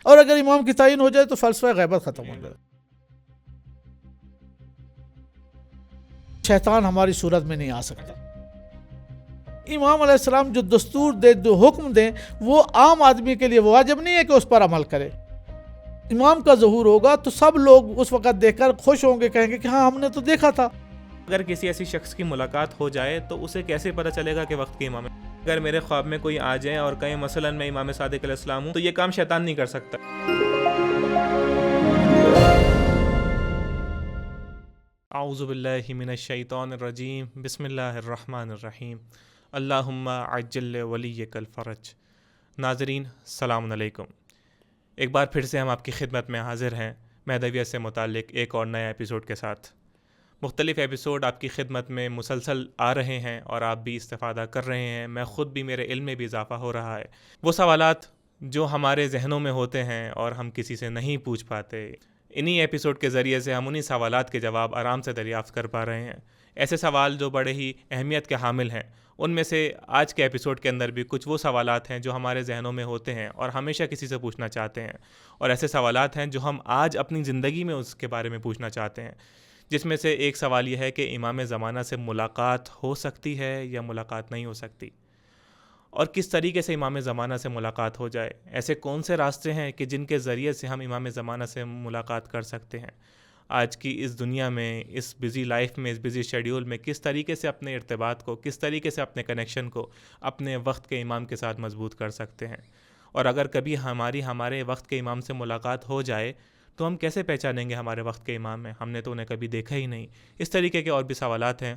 اور اگر امام کی تعین ہو جائے تو فلسفہ غیبت ختم ہو جائے. شیطان ہماری صورت میں نہیں آ سکتا. امام علیہ السلام جو دستور دے، جو حکم دیں، وہ عام آدمی کے لیے واجب نہیں ہے کہ اس پر عمل کرے. امام کا ظہور ہوگا تو سب لوگ اس وقت دیکھ کر خوش ہوں گے، کہیں گے کہ ہاں ہم نے تو دیکھا تھا. اگر کسی ایسی شخص کی ملاقات ہو جائے تو اسے کیسے پتہ چلے گا کہ وقت کے امام ہے؟ اگر میرے خواب میں کوئی آ جائے اور کہیں مثلا میں امام صادق علیہ السلام ہوں تو یہ کام شیطان نہیں کر سکتا. اعوذ باللہ من الشیطان الرجیم. بسم اللہ الرحمن الرحیم. اللہم عجل ولیک الفرج. ناظرین السلام علیکم. ایک بار پھر سے ہم آپ کی خدمت میں حاضر ہیں مہدویت سے متعلق ایک اور نیا ایپیسوڈ کے ساتھ. مختلف ایپیسوڈ آپ کی خدمت میں مسلسل آ رہے ہیں اور آپ بھی استفادہ کر رہے ہیں. میں خود بھی، میرے علم میں بھی اضافہ ہو رہا ہے. وہ سوالات جو ہمارے ذہنوں میں ہوتے ہیں اور ہم کسی سے نہیں پوچھ پاتے، انہی ایپیسوڈ کے ذریعے سے ہم انہی سوالات کے جواب آرام سے دریافت کر پا رہے ہیں. ایسے سوال جو بڑے ہی اہمیت کے حامل ہیں، ان میں سے آج کے ایپیسوڈ کے اندر بھی کچھ وہ سوالات ہیں جو ہمارے ذہنوں میں ہوتے ہیں اور ہمیشہ کسی سے پوچھنا چاہتے ہیں، اور ایسے سوالات ہیں جو ہم آج اپنی زندگی میں اس کے بارے میں پوچھنا چاہتے ہیں. جس میں سے ایک سوال یہ ہے کہ امام زمانہ سے ملاقات ہو سکتی ہے یا ملاقات نہیں ہو سکتی، اور کس طریقے سے امام زمانہ سے ملاقات ہو جائے. ایسے کون سے راستے ہیں کہ جن کے ذریعے سے ہم امام زمانہ سے ملاقات کر سکتے ہیں. آج کی اس دنیا میں، اس بزی لائف میں، اس بزی شیڈیول میں کس طریقے سے اپنے ارتباط کو، کس طریقے سے اپنے کنیکشن کو اپنے وقت کے امام کے ساتھ مضبوط کر سکتے ہیں. اور اگر کبھی ہمارے وقت کے امام سے ملاقات ہو جائے تو ہم کیسے پہچانیں گے ہمارے وقت کے امام ہیں؟ ہم نے تو انہیں کبھی دیکھا ہی نہیں. اس طریقے کے اور بھی سوالات ہیں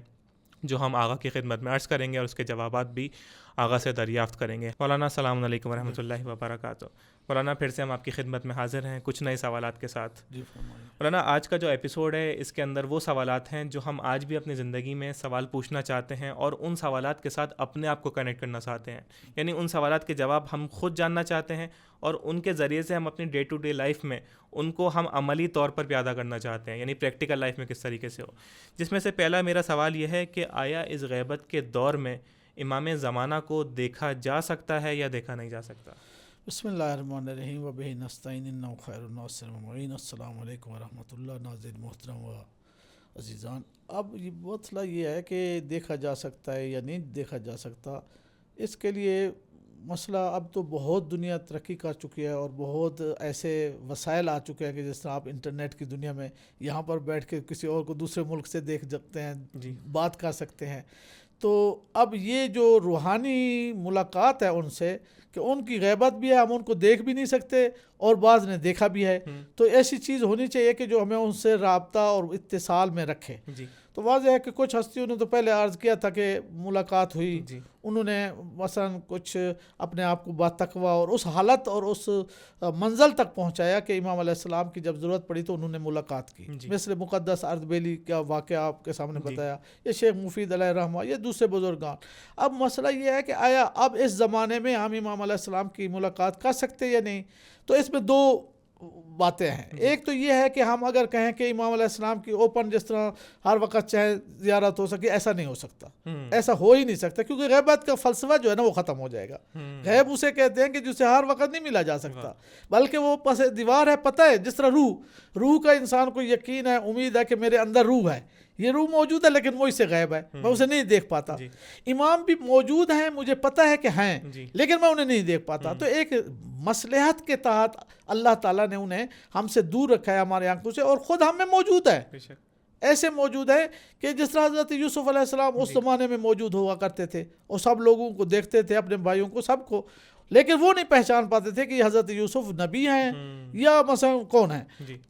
جو ہم آغا کی خدمت میں عرض کریں گے اور اس کے جوابات بھی آغا سے دریافت کریں گے. مولانا السلام علیکم ورحمۃ اللہ وبرکاتہ. مولانا پھر سے ہم آپ کی خدمت میں حاضر ہیں کچھ نئے سوالات کے ساتھ. مولانا آج کا جو ایپیسوڈ ہے اس کے اندر وہ سوالات ہیں جو ہم آج بھی اپنی زندگی میں سوال پوچھنا چاہتے ہیں اور ان سوالات کے ساتھ اپنے آپ کو کنیکٹ کرنا چاہتے ہیں. یعنی ان سوالات کے جواب ہم خود جاننا چاہتے ہیں اور ان کے ذریعے سے ہم اپنی ڈے ٹو ڈے لائف میں ان کو ہم عملی طور پر پیادہ کرنا چاہتے ہیں، یعنی پریکٹیکل لائف میں کس طریقے سے ہو. جس میں سے پہلا میرا سوال یہ ہے کہ آیا اس غیبت کے دور میں امام زمانہ کو دیکھا جا سکتا ہے یا دیکھا نہیں جا سکتا؟ بسم اللہ الرحمن الرحیم وبہ نستعین انہ خیر الناصر المعین. السلام علیکم ورحمۃ اللہ. ناظرین محترم و عزیزان، اب یہ مسئلہ یہ ہے کہ دیکھا جا سکتا ہے یا نہیں دیکھا جا سکتا. اس کے لیے مسئلہ اب تو بہت دنیا ترقی کر چکی ہے اور بہت ایسے وسائل آ چکے ہیں کہ جس طرح آپ انٹرنیٹ کی دنیا میں یہاں پر بیٹھ کے کسی اور کو دوسرے ملک سے دیکھ سکتے ہیں، بات کر سکتے ہیں. تو اب یہ جو روحانی ملاقات ہے ان سے، کہ ان کی غیبت بھی ہے، ہم ان کو دیکھ بھی نہیں سکتے اور بعض نے دیکھا بھی ہے. تو ایسی چیز ہونی چاہیے کہ جو ہمیں ان سے رابطہ اور اتصال میں رکھے. تو واضح ہے کہ کچھ ہستیوں نے تو پہلے عرض کیا تھا کہ ملاقات ہوئی، انہوں نے مثلا کچھ اپنے آپ کو باتقوی اور اس حالت اور اس منزل تک پہنچایا کہ امام علیہ السلام کی جب ضرورت پڑی تو انہوں نے ملاقات کی. مثل مقدس اردبیلی کا واقعہ آپ کے سامنے بتایا، یہ شیخ مفید علیہ الرحمہ، یہ دوسرے بزرگان. اب مسئلہ یہ ہے کہ آیا اب اس زمانے میں ہم امام علیہ السلام کی ملاقات کر سکتے یا نہیں؟ تو اس میں دو باتیں ہیں. ایک تو یہ ہے کہ ہم اگر کہیں کہ امام علیہ السلام کی اوپن جس طرح ہر وقت چاہے زیارت ہو سکے، ایسا نہیں ہو سکتا، ایسا ہو ہی نہیں سکتا، کیونکہ غیبت کا فلسفہ جو ہے نا وہ ختم ہو جائے گا. غیب اسے کہتے ہیں کہ جسے ہر وقت نہیں ملا جا سکتا، بلکہ وہ پس دیوار ہے. پتہ ہے جس طرح روح کا انسان کو یقین ہے، امید ہے کہ میرے اندر روح ہے، یہ روح موجود ہے لیکن مجھ سے غائب ہے، میں اسے نہیں دیکھ پاتا. امام بھی موجود ہیں، مجھے پتہ ہے کہ ہیں، لیکن میں انہیں نہیں دیکھ پاتا. تو ایک مصلحت کے تحت اللہ تعالیٰ نے انہیں ہم سے دور رکھا ہے ہمارے آنکھوں سے، اور خود ہم میں موجود ہے. ایسے موجود ہے کہ جس طرح حضرت یوسف علیہ السلام اس زمانے میں موجود ہوا کرتے تھے اور سب لوگوں کو دیکھتے تھے، اپنے بھائیوں کو، سب کو، لیکن وہ نہیں پہچان پاتے تھے کہ یہ حضرت یوسف نبی ہیں یا مثلا کون ہیں.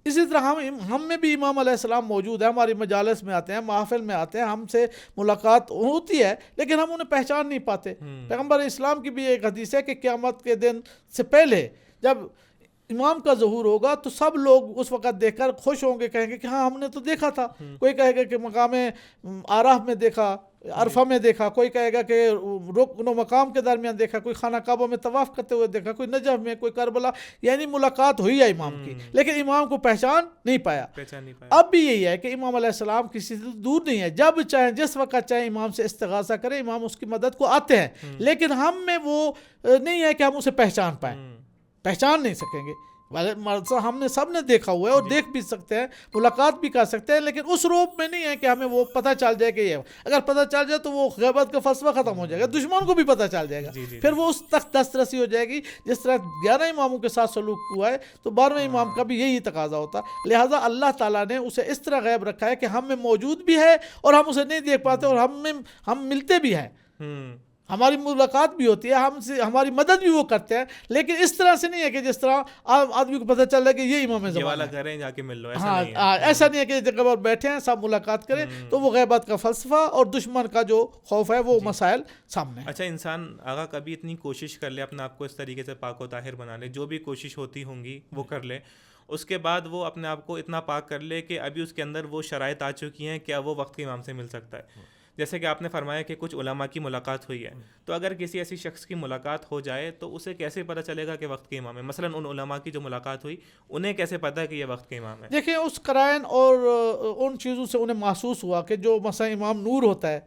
اسی طرح ہم میں بھی امام علیہ السلام موجود ہے، ہماری مجالس میں آتے ہیں، محافل میں آتے ہیں، ہم سے ملاقات ہوتی ہے، لیکن ہم انہیں پہچان نہیں پاتے. پیغمبر اسلام کی بھی ایک حدیث ہے کہ قیامت کے دن سے پہلے جب امام کا ظہور ہوگا تو سب لوگ اس وقت دیکھ کر خوش ہوں گے، کہیں گے کہ ہاں ہم نے تو دیکھا تھا. کوئی کہے گا کہ مقام آراف میں دیکھا، عرفہ میں دیکھا، کوئی کہے گا کہ رکن و مقام کے درمیان دیکھا، کوئی خانہ کعبہ میں طواف کرتے ہوئے دیکھا، کوئی نجف میں، کوئی کربلا. یعنی ملاقات ہوئی ہے امام کی، لیکن امام کو پہچان نہیں پایا. اب بھی یہی ہے کہ امام علیہ السلام کسی سے دور نہیں ہے، جب چاہیں جس وقت چاہیں امام سے استغاثہ کریں، امام اس کی مدد کو آتے ہیں. لیکن ہم میں وہ نہیں ہے کہ ہم اسے پہچان پائیں، پہچان نہیں سکیں گے. ہم نے سب نے دیکھا ہوا ہے اور دیکھ بھی سکتے ہیں, ملاقات بھی کر سکتے ہیں, لیکن اس روپ میں نہیں ہے کہ ہمیں وہ پتہ چل جائے کہ یہ, اگر پتہ چل جائے تو وہ غیبت کا فلسفہ ختم ہو جائے گا, دشمن کو بھی پتہ چل جائے گا, پھر وہ اس تک دسترسی ہو جائے گی. جس طرح 11 اماموں کے ساتھ سلوک ہوا ہے تو 12ویں امام کا بھی یہی تقاضا ہوتا. لہٰذا اللہ تعالیٰ نے اسے اس طرح غیب رکھا ہے کہ ہم میں موجود بھی ہے اور ہم اسے نہیں دیکھ پاتے, اور ہم ملتے بھی ہیں, ہماری ملاقات بھی ہوتی ہے, ہماری مدد بھی وہ کرتے ہیں, لیکن اس طرح سے نہیں ہے کہ جس طرح آدمی کو پتہ چل رہا ہے کہ یہ امام زمان ہے, جا کے مل لو, ایسا نہیں ہے کہ جگہ پر بیٹھے ہیں سب ملاقات کریں. تو وہ غیبت کا فلسفہ اور دشمن کا جو خوف ہے وہ مسائل سامنے. اچھا, انسان اگر کبھی اتنی کوشش کر لے اپنے آپ کو اس طریقے سے پاک و طاہر بنا لے, جو بھی کوشش ہوتی ہوں گی وہ کر لے, اس کے بعد وہ اپنے آپ کو اتنا پاک کر لے کہ ابھی اس کے اندر وہ شرائط آ چکی ہیں کہ اب وہ وقت کے امام سے مل سکتا ہے. جیسے کہ آپ نے فرمایا کہ کچھ علماء کی ملاقات ہوئی ہے, تو اگر کسی ایسی شخص کی ملاقات ہو جائے تو اسے کیسے پتہ چلے گا کہ وقت کے امام ہے؟ مثلا ان علماء کی جو ملاقات ہوئی انہیں کیسے پتہ ہے کہ یہ وقت کے امام ہے؟ دیکھیں اس قرائن اور ان چیزوں سے انہیں محسوس ہوا کہ جو مثلا امام نور ہوتا ہے,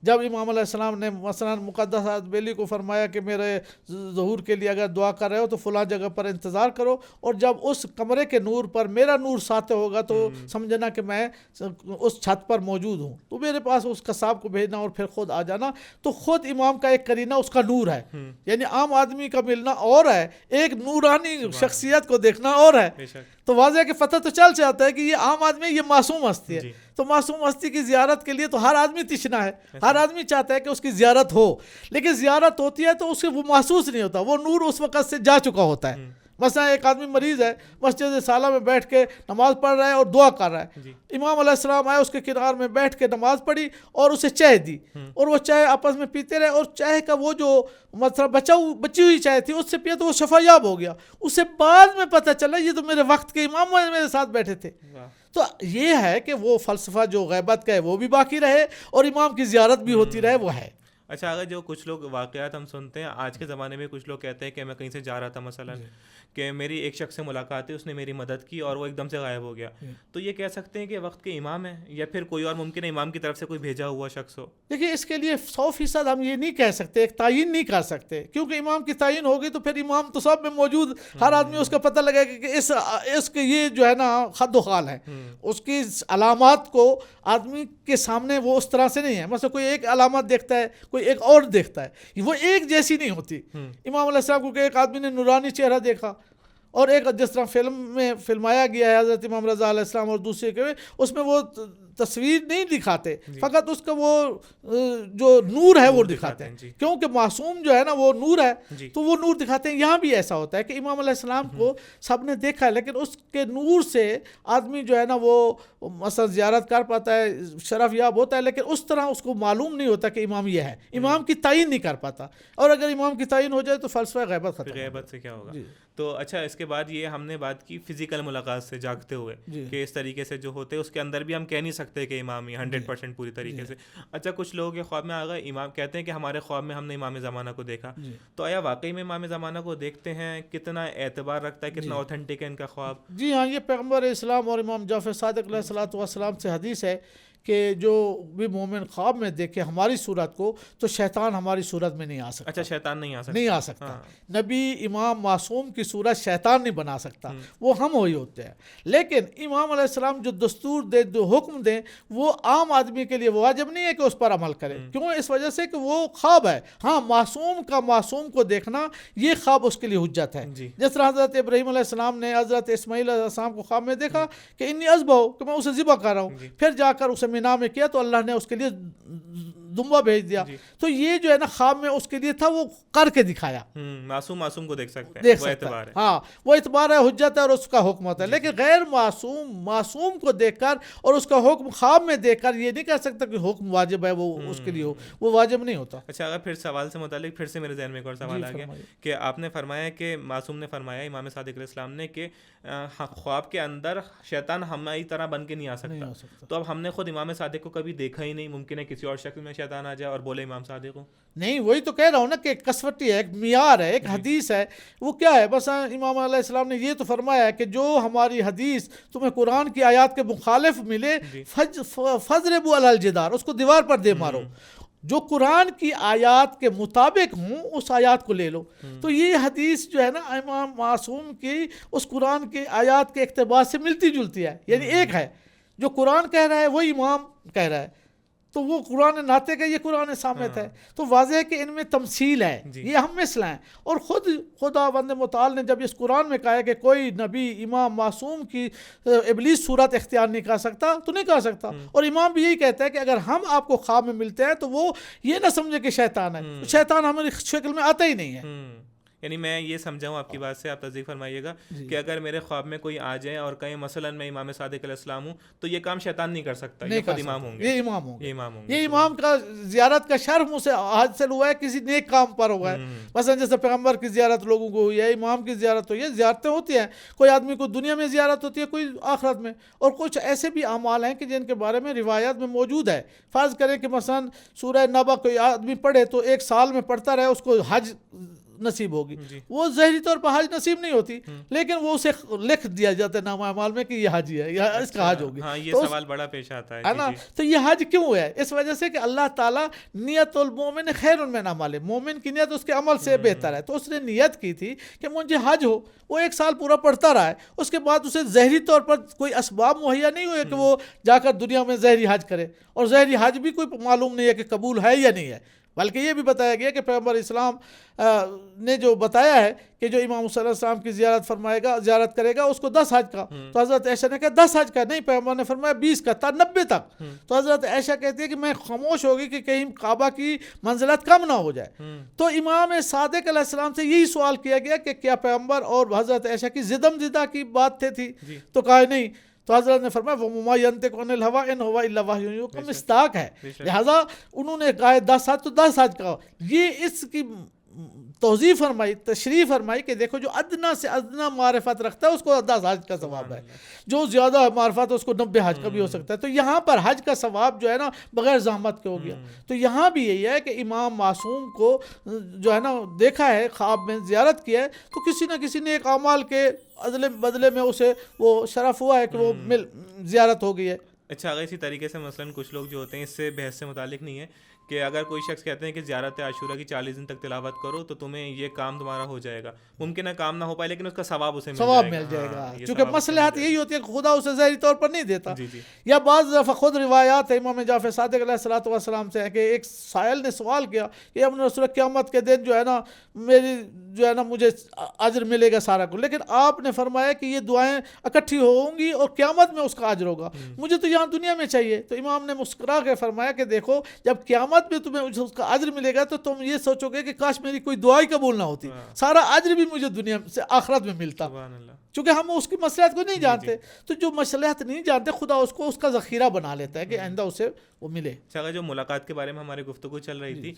جب امام علیہ السلام نے مثلا مقدس بیلی کو فرمایا کہ میرے ظہور کے لیے اگر دعا کر رہے ہو تو فلاں جگہ پر انتظار کرو, اور جب اس کمرے کے نور پر میرا نور ساتھ ہوگا تو سمجھنا کہ میں اس چھت پر موجود ہوں, تو میرے پاس اس کا کو بھیجنا اور پھر خود آ جانا. تو خود امام کا ایک کرینہ اس کا نور ہے, یعنی عام آدمی کا ملنا اور ہے, ایک نورانی شخصیت کو دیکھنا اور ہے. تو واضح کہ پتہ تو چل جاتا ہے کہ یہ عام آدمی, یہ معصوم ہستی ہے. تو معصوم ہستی کی زیارت کے لیے تو ہر آدمی تشنا ہے, ہر آدمی چاہتا ہے کہ اس کی زیارت ہو, لیکن زیارت ہوتی ہے تو اسے وہ محسوس نہیں ہوتا, وہ نور اس وقت سے جا چکا ہوتا ہے. مثلا ایک آدمی مریض ہے, مسجد سالہ میں بیٹھ کے نماز پڑھ رہا ہے اور دعا کر رہا ہے, امام علیہ السلام آئے, اس کے کنار میں بیٹھ کے نماز پڑھی اور اسے چائے دی, اور وہ چائے آپس میں پیتے رہے, اور چائے کا وہ جو مطلب بچی ہوئی چائے تھی اس سے پیا تو وہ شفا یاب ہو گیا. اسے بعد میں پتہ چلا یہ تو میرے وقت کے امام میرے ساتھ بیٹھے تھے. تو یہ ہے کہ وہ فلسفہ جو غیبت کا ہے وہ بھی باقی رہے اور امام کی زیارت بھی ہوتی رہے, وہ ہے. اچھا, اگر جو کچھ لوگ واقعات ہم سنتے ہیں آج کے زمانے میں, کچھ لوگ کہتے ہیں کہ میں کہیں سے جا رہا تھا مثلا کہ میری ایک شخص سے ملاقات ہے, اس نے میری مدد کی اور وہ ایک دم سے غائب ہو گیا, تو یہ کہہ سکتے ہیں کہ وقت کے امام ہے, یا پھر کوئی اور ممکن ہے امام کی طرف سے کوئی بھیجا ہوا شخص ہو؟ دیکھیے اس کے لیے 100% ہم یہ نہیں کہہ سکتے, ایک تعین نہیں کر سکتے, کیونکہ امام کی تعین ہوگی تو پھر امام تو سب میں موجود, ہر آدمی اس کا پتہ لگے گا کہ اس کے یہ جو ہے نا خد و خال ہے, اس کی علامات کو آدمی کے سامنے وہ اس طرح سے نہیں ہے. مثلا کوئی ایک علامت دیکھتا ہے, کوئی ایک اور دیکھتا ہے, وہ ایک جیسی نہیں ہوتی. امام علیہ السلام کو کہ ایک آدمی نے نورانی چہرہ دیکھا, اور ایک جس طرح فلم میں فلمایا گیا ہے حضرت امام رضا علیہ السلام اور دوسرے کے, اس میں وہ تصویر نہیں دکھاتے, فقط اس کا وہ جو نور ہے وہ دکھاتے ہیں, کیونکہ معصوم جو ہے نا وہ نور ہے تو وہ نور دکھاتے ہیں. یہاں بھی ایسا ہوتا ہے کہ امام علیہ السلام کو سب نے دیکھا ہے, لیکن اس کے نور سے آدمی جو ہے نا وہ مثلا زیارت کر پاتا ہے, شرف یاب ہوتا ہے, لیکن اس طرح اس کو معلوم نہیں ہوتا کہ امام یہ ہے, امام کی تعین نہیں کر پاتا. اور اگر امام کی تعین ہو جائے تو فلسفہ غیبت ختم. غیبت سے کیا ہوگا؟ تو اچھا, اس کے بعد یہ ہم نے بات کی فزیکل ملاقات سے جاگتے ہوئے کہ اس طریقے سے جو ہوتے ہیں اس کے اندر بھی ہم کہہ نہیں سکتے کہ امام ہی 100% پوری طریقے سے. اچھا, کچھ لوگ کے خواب میں آ گئے, امام کہتے ہیں کہ ہمارے خواب میں ہم نے امام زمانہ کو دیکھا, تو آیا واقعی میں امام زمانہ کو دیکھتے ہیں؟ کتنا اعتبار رکھتا ہے, کتنا اوتھینٹک ہے ان کا خواب؟ جی ہاں, یہ پیغمبر اسلام اور امام جعفر صادق علیہ الصلوۃ والسلام سے حدیث ہے کہ جو بھی مومن خواب میں دیکھے ہماری صورت کو تو شیطان ہماری صورت میں نہیں آ سکتا. اچھا, شیطان نہیں آ سکتا. نبی امام معصوم کی صورت شیطان نہیں بنا سکتا, وہ ہم وہی ہوتے ہیں. لیکن امام علیہ السلام جو دستور دے, جو حکم دیں, وہ عام آدمی کے لیے واجب نہیں ہے کہ اس پر عمل کرے. کیوں؟ اس وجہ سے کہ وہ خواب ہے. ہاں, معصوم کا معصوم کو دیکھنا یہ خواب اس کے لیے حجت ہے. جس طرح حضرت ابراہیم علیہ السلام نے حضرت اسماعیل علیہ السلام کو خواب میں دیکھا کہ انی اذبح, کہ میں اسے ذبح کر رہا ہوں, پھر جا کر اسے مینا میں کیا تو اللہ نے اس کے لیے دمبا بھیج دیا. تو یہ جو ہے نا خواب میں اس کے لیے تھا, وہ کر کے دکھایا. معصوم کو دیکھ سکتے ہیں, وہ اعتبار ہے. ہاں, وہ اعتبار ہے, حجت ہے اور اس کا حکم ہوتا ہے. لیکن غیر معصوم کو دیکھ کر اور اس کا حکم خواب میں دیکھ کر یہ نہیں کہہ سکتا کہ حکم واجب ہے وہ اس کے لیے ہو, وہ واجب نہیں ہوتا. اچھا, اگر پھر سوال سے متعلق پھر سے میرے ذہن میں ایک اور سوال آ گیا کہ آپ نے فرمایا کہ معصوم نے فرمایا, امام صادق علیہ السلام نے, کہ خواب کے اندر شیطان ہماری طرح بن کے نہیں آ سکتا. تو اب ہم نے خود امام صادق کو کبھی دیکھا ہی نہیں, ممکن ہے کسی اور شکل میں شیطان آ جائے اور بولے امام صادق کو. نہیں, وہی تو کہہ رہا ہوں نا کہ ایک کسوٹی ہے, ایک معیار ہے, ایک حدیث ہے. وہ کیا ہے؟ بس امام علیہ السلام نے یہ تو فرمایا ہے کہ جو ہماری حدیث تمہیں قرآن کی آیات کے مخالف ملے فضربوا علی الجدار, اس کو دیوار پر دے مارو. جو قرآن کی آیات کے مطابق ہوں اس آیات کو لے لو. تو یہ حدیث جو ہے نا امام معصوم کی اس قرآن کی آیات کے اقتباس سے ملتی جلتی ہے. یعنی ایک ہے جو قرآن کہہ رہا ہے وہ امام کہہ رہا ہے, تو وہ قرآن ناطق ہے, یہ قرآن صامت ہے. تو واضح ہے کہ ان میں تمثیل ہے, یہ ہم مثل ہیں. اور خداوند متعال نے جب اس قرآن میں کہا ہے کہ کوئی نبی امام معصوم کی ابلیس صورت اختیار نہیں کر سکتا تو نہیں کر سکتا. اور امام بھی یہی کہتا ہے کہ اگر ہم آپ کو خواب میں ملتے ہیں تو وہ یہ نہ سمجھے کہ شیطان ہے, شیطان ہماری شکل میں آتا ہی نہیں ہے. یعنی میں یہ سمجھا ہوں آپ کی بات سے, آپ تصدیق فرمائیے گا کہ اگر میرے خواب میں کوئی آ جائے اور کہیں مثلا میں امام صادق علیہ السلام ہوں تو یہ کام شیطان نہیں کر سکتا, یہ خود امام ہوں گے, یہ امام ہوں گے. یہ امام کا زیارت کا شرف مجھ سے حاصل ہوا ہے کسی نیک کام پر ہوا ہے. مثلا جیسے پیغمبر کی زیارت لوگوں کو ہوئی ہے, امام کی زیارت ہوئی ہے. زیارتیں ہوتی ہیں, کوئی آدمی کو دنیا میں زیارت ہوتی ہے, کوئی آخرت میں. اور کچھ ایسے بھی اعمال ہیں کہ جن کے بارے میں روایات میں موجود ہے. فرض کریں کہ مثلا سورہ نبا کوئی آدمی پڑھے تو ایک سال میں پڑھتا رہے, اس کو حج نصیب ہوگی. وہ ظاہری طور پر حج نصیب نہیں ہوتی, لیکن وہ اسے لکھ دیا جاتا ہے نامہ اعمال میں کہ یہ حاجی ہے, یا اس کا حج ہوگی. ہاں یہ سوال بڑا پیش آتا ہے نا. تو یہ حج کیوں ہے؟ اس وجہ سے کہ اللہ تعالیٰ نیت المومن خیر من عمل, مومن کی نیت اس کے عمل سے بہتر ہے. تو اس نے نیت کی تھی کہ مجھے حج ہو. وہ ایک سال پورا پڑھتا رہا ہے, اس کے بعد اسے ظاہری طور پر کوئی اسباب مہیا نہیں ہوئے کہ وہ جا کر دنیا میں ظاہری حج کرے. اور ظاہری حج بھی کوئی معلوم نہیں ہے کہ قبول ہے یا نہیں ہے. بلکہ یہ بھی بتایا گیا کہ پیغمبر اسلام نے جو بتایا ہے کہ جو امام صلی اللہ علیہ وسلم کی زیارت کرے گا اس کو 10 حج کا. تو حضرت عائشہ نے کہا 10 حج کا نہیں, پیغمبر نے فرمایا 20 کا, تا 90 تک. تو حضرت عائشہ کہتی ہے کہ میں خاموش ہوگی کہ کہیں کعبہ کی منزلت کم نہ ہو جائے. تو امام صادق علیہ السلام سے یہی سوال کیا گیا کہ کیا پیغمبر اور حضرت عائشہ کی زدم زدہ کی بات تھی؟ تو کہا نہیں. تو حضرت نے فرمایا وہ مما ينطق عن الهوى ان هو الا وحی یوحی کا مصداق ہے. لہذا انہوں نے کہا 10 حج تو 10 حج کا. یہ اس کی توضیح فرمائی, تشریح فرمائی کہ دیکھو جو ادنا سے ادنا معرفت رکھتا ہے اس کو 10 حج کا ثواب ہے, جو زیادہ معرفت ہے اس کو 90 حج کا بھی ہو سکتا ہے. تو یہاں پر حج کا ثواب جو ہے نا بغیر زحمت کے ہو گیا. تو یہاں بھی یہی ہے کہ امام معصوم کو جو ہے نا دیکھا ہے, خواب میں زیارت کیا ہے, تو کسی نہ کسی نیک اعمال کے بدلے میں اسے وہ شرف ہوا ہے کہ وہ زیارت ہو گئی ہے. اچھا, اگر اسی طریقے سے مثلاً کچھ لوگ جو ہوتے ہیں, اس سے بحث سے متعلق نہیں ہے, کہ اگر کوئی شخص کہتے ہیں کہ زیارت عاشورہ کی 40 دن تک تلاوت کرو تو تمہیں یہ کام تمہارا ہو جائے گا, ممکن ہے کام نہ ہو پائے لیکن اس کا ثواب اسے مل جائے گا. کیونکہ مصلحت یہی ہوتی ہے کہ خدا اسے ظاہری طور پر نہیں دیتا. یا بعض دفعہ خود روایات ہے امام جعفر صادق علیہ السلام سے ہے کہ ایک سائل نے سوال کیا کہ ابن رسول قیامت کے دن جو ہے نا میری جو ہے نا مجھے اجر ملے گا سارا کو, لیکن آپ نے فرمایا کہ یہ دعائیں اکٹھی ہوں گی اور قیامت میں اس کا اجر ہوگا, مجھے تو یہاں دنیا میں چاہیے. تو امام نے مسکرا کے فرمایا کہ دیکھو جب قیامت میں تمہیں اس کا اجر ملے گا تو تم یہ سوچو گے کہ کاش میری کوئی دعا ہی قبول نہ ہوتی, سارا اجر بھی مجھے دنیا سے آخرت میں ملتا. چونکہ ہم اس کی مصلحت کو نہیں جانتے, تو جو مصلحت نہیں جانتے خدا اس کو اس کا ذخیرہ بنا لیتا ہے کہ آئندہ اسے وہ ملے. اگر جو ملاقات کے بارے میں ہماری گفتگو چل رہی تھی,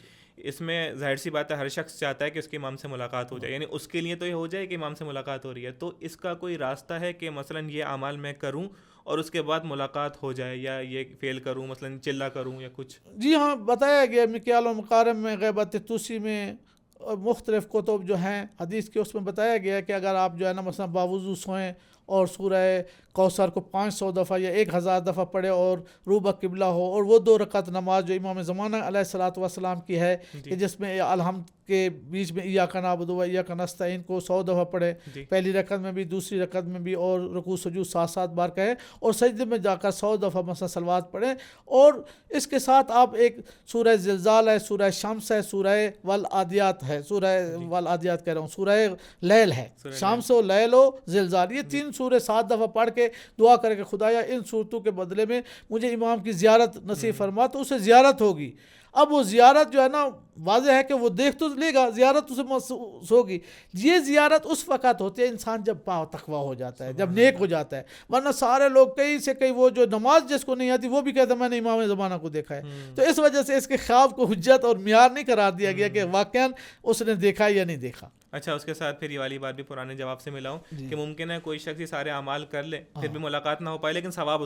اس میں ظاہر سی بات ہے ہر شخص چاہتا ہے کہ اس کے امام سے ملاقات ہو جائے, یعنی اس کے لیے تو یہ ہو جائے کہ امام سے ملاقات ہو رہی ہے. تو اس کا کوئی راستہ ہے کہ مثلاً یہ اعمال میں کروں اور اس کے بعد ملاقات ہو جائے, یا یہ فیل کروں مثلاً چلہ کروں یا کچھ؟ جی ہاں, بتایا گیا مکیال و مقارم میں, غیبت توسی میں, اور مختلف کتب جو ہیں حدیث کے, اس میں بتایا گیا کہ اگر آپ جو ہے نا مثلا باوضو سوئیں اور سورہ کوثر کو 500 دفعہ یا 1000 دفعہ پڑھے اور روبہ قبلہ ہو, اور وہ 2 رکعت نماز جو امام زمانہ علیہ الصلوۃ والسلام کی ہے کہ جس میں الحمد کے بیچ میں ایاک نعبد و ایاک نستعین کو 100 دفعہ پڑھے, پہلی رکعت میں بھی دوسری رکعت میں بھی, اور رکوع سجود 7 بار کہیں, اور سجدے میں جا کر 100 دفعہ مثلا صلوات پڑھیں. اور اس کے ساتھ آپ ایک سورہ زلزال ہے, سورہ شمس ہے, سورہ والعادیات ہے, سورہ والعادیات کہہ رہا ہوں, سورہ لیل ہے, شمس و لیل و زلزال, یہ 3 سورے 7 دفعہ پڑھ کے دعا کرے کہ خدایا ان صورتوں کے بدلے میں مجھے امام کی زیارت نصیب فرما, تو اسے زیارت ہوگی. اب وہ زیارت جو ہے نا واضح ہے کہ وہ دیکھ تو لے گا, زیارت اسے محسوس ہوگی. یہ زیارت اس وقت ہوتی ہے انسان جب تقویٰ ہو جاتا ہے, جب نیک ہو جاتا ہے. ورنہ سارے لوگ کئی سے کئی, وہ جو نماز جس کو نہیں آتی وہ بھی کہتا ہے میں نے امام زمانہ کو دیکھا ہے. تو اس وجہ سے اس کے خواب کو حجت اور معیار نہیں قرار دیا گیا کہ واقعاً اس نے دیکھا یا نہیں دیکھا. اچھا, اس کے ساتھ پھر یہ والی بات بھی پرانے جواب سے ملا ہوں کہ ممکن ہے کوئی شخص یہ سارے اعمال کر لے پھر بھی ملاقات نہ ہو پائے, لیکن ثواب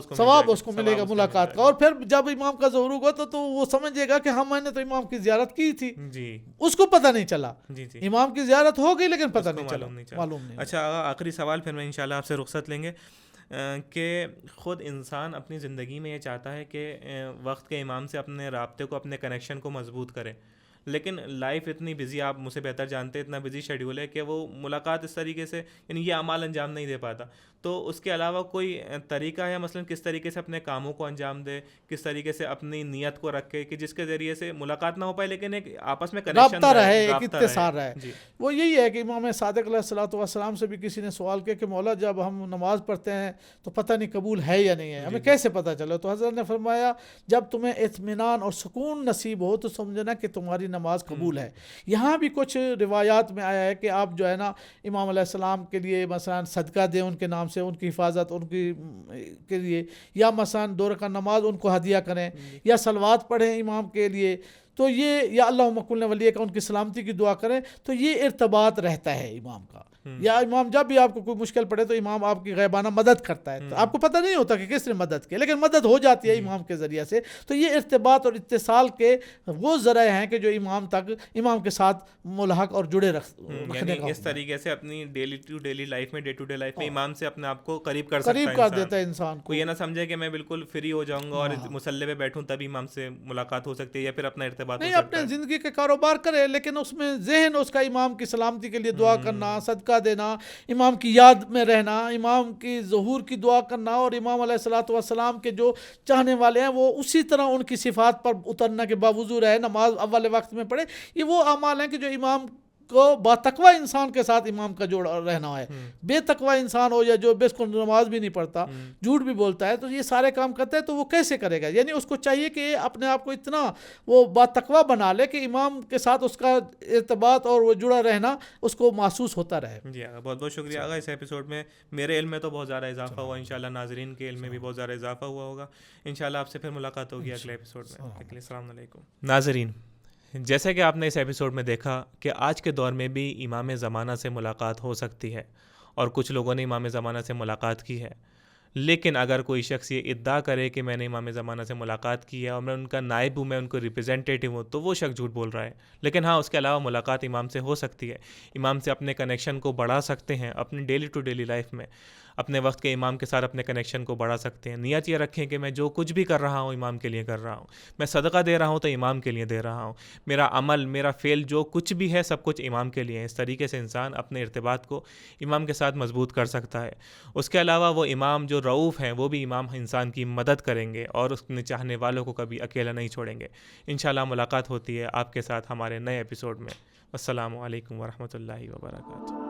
اس کو ملے گا ملاقات کا. اور پھر جب امام کا ظہور ہوگا تو وہ سمجھے گا کہ ہم میں نے تو امام کی زیارت کی تھی, اس کو پتہ نہیں چلا. امام کی زیارت ہو گئی لیکن پتہ نہیں چلا, معلوم نہیں. اچھا, آخری سوال پھر میں انشاءاللہ آپ سے رخصت لیں گے. کہ خود انسان اپنی زندگی میں یہ چاہتا ہے کہ وقت کے امام سے اپنے رابطے کو، اپنے کنیکشن کو مضبوط کرے، لیکن لائف اتنی بزی، آپ مجھ سے بہتر جانتے ہیں، اتنا بزی شیڈیول ہے کہ وہ ملاقات اس طریقے سے یعنی یہ اعمال انجام نہیں دے پاتا. تو اس کے علاوہ کوئی طریقہ ہے مثلا کس طریقے سے اپنے کاموں کو انجام دے، کس طریقے سے اپنی نیت کو رکھے کہ جس کے ذریعے سے ملاقات نہ ہو پائے لیکن ایک آپس میں کنیکشن رابطہ رہے، ایک رابطہ اتصال رہے. جی وہ یہی ہے کہ امام صادق علیہ الصلوۃ والسلام سے بھی کسی نے سوال کیا کہ مولا جب ہم نماز پڑھتے ہیں تو پتہ نہیں قبول ہے یا نہیں ہے، ہمیں کیسے پتہ چلے؟ تو حضرت نے فرمایا جب تمہیں اطمینان اور سکون نصیب ہو تو سمجھنا کہ تمہاری نماز قبول ہے. یہاں بھی کچھ روایات میں آیا ہے کہ آپ جو ہے نا امام علیہ السلام کے لیے مثلا صدقہ دیں ان کے نام سے، ان کی حفاظت ان کی کے لیے، یا مثلا 2 رکعت نماز ان کو ہدیہ کریں، یا صلوات پڑھیں امام کے لیے. تو یہ یا اللہم کل ولی کا ان کی سلامتی کی دعا کریں. تو یہ ارتباط رہتا ہے امام کا. یا امام جب بھی آپ کو کوئی مشکل پڑے تو امام آپ کی غیبانہ مدد کرتا ہے. تو آپ کو پتہ نہیں ہوتا کہ کس نے مدد کی، لیکن مدد ہو جاتی ہے امام کے ذریعے سے. تو یہ ارتباط اور اتصال کے وہ ذرائع ہیں کہ جو امام تک، امام کے ساتھ ملحق اور جڑے رکھنے کا اس طریقے سے اپنی ڈیلی ٹو ڈیلی لائف میں، ڈے ٹو ڈے لائف میں امام سے اپنے آپ کو قریب کر سکتا ہے، قریب کر دیتا ہے انسان کو. یہ نہ سمجھے کہ میں بالکل فری ہو جاؤں گا اور مصلی پہ بیٹھوں تبھی امام سے ملاقات ہو سکتی ہے یا پھر اپنا ارتباط نہیں، اپنے زندگی کے کاروبار کرے لیکن اس میں ذہن اس کا امام کی سلامتی کے لیے دعا کرنا، صدقہ دینا، امام کی یاد میں رہنا، امام کی ظہور کی دعا کرنا، اور امام علیہ الصلوۃ والسلام کے جو چاہنے والے ہیں وہ اسی طرح ان کی صفات پر اترنا کے باوجود رہے، نماز اول وقت میں پڑھے. یہ وہ اعمال ہیں کہ جو امام کو با تقوی انسان کے ساتھ امام کا جوڑ رہنا ہے. بے تقوی انسان ہو یا جو بالکل نماز بھی نہیں پڑھتا، جھوٹ بھی بولتا ہے، تو یہ سارے کام کرتا ہے تو وہ کیسے کرے گا؟ یعنی اس کو چاہیے کہ اپنے آپ کو اتنا وہ با تقوی بنا لے کہ امام کے ساتھ اس کا ارتباط اور وہ جڑا رہنا اس کو محسوس ہوتا رہے. جی آغا، بہت بہت شکریہ آغا. اس ایپیسوڈ میں میرے علم میں تو بہت زیادہ اضافہ ہوا، انشاءاللہ ناظرین کے علم میں بھی بہت زیادہ اضافہ ہوا ہوگا. انشاءاللہ آپ سے پھر ملاقات ہوگی اگلے ایپیسوڈ میں. السلام علیکم ناظرین. جیسے کہ آپ نے اس ایپیسوڈ میں دیکھا کہ آج کے دور میں بھی امام زمانہ سے ملاقات ہو سکتی ہے، اور کچھ لوگوں نے امام زمانہ سے ملاقات کی ہے. لیکن اگر کوئی شخص یہ ادعا کرے کہ میں نے امام زمانہ سے ملاقات کی ہے اور میں ان کا نائب ہوں، میں ان کو ریپرزینٹیٹیو ہوں، تو وہ شخص جھوٹ بول رہا ہے. لیکن ہاں، اس کے علاوہ ملاقات امام سے ہو سکتی ہے. امام سے اپنے کنیکشن کو بڑھا سکتے ہیں، اپنی ڈیلی ٹو ڈیلی لائف میں اپنے وقت کے امام کے ساتھ اپنے کنیکشن کو بڑھا سکتے ہیں. نیت یہ رکھیں کہ میں جو کچھ بھی کر رہا ہوں امام کے لیے کر رہا ہوں. میں صدقہ دے رہا ہوں تو امام کے لیے دے رہا ہوں. میرا عمل، میرا فعل جو کچھ بھی ہے سب کچھ امام کے لیے ہے. اس طریقے سے انسان اپنے ارتباط کو امام کے ساتھ مضبوط کر سکتا ہے. اس کے علاوہ وہ امام جو رؤوف ہیں، وہ بھی امام انسان کی مدد کریں گے اور اس نے چاہنے والوں کو کبھی اکیلا نہیں چھوڑیں گے. انشاءاللہ ملاقات ہوتی ہے آپ کے ساتھ ہمارے نئے ایپیسوڈ میں. السلام علیکم ورحمۃ اللہ وبرکاتہ.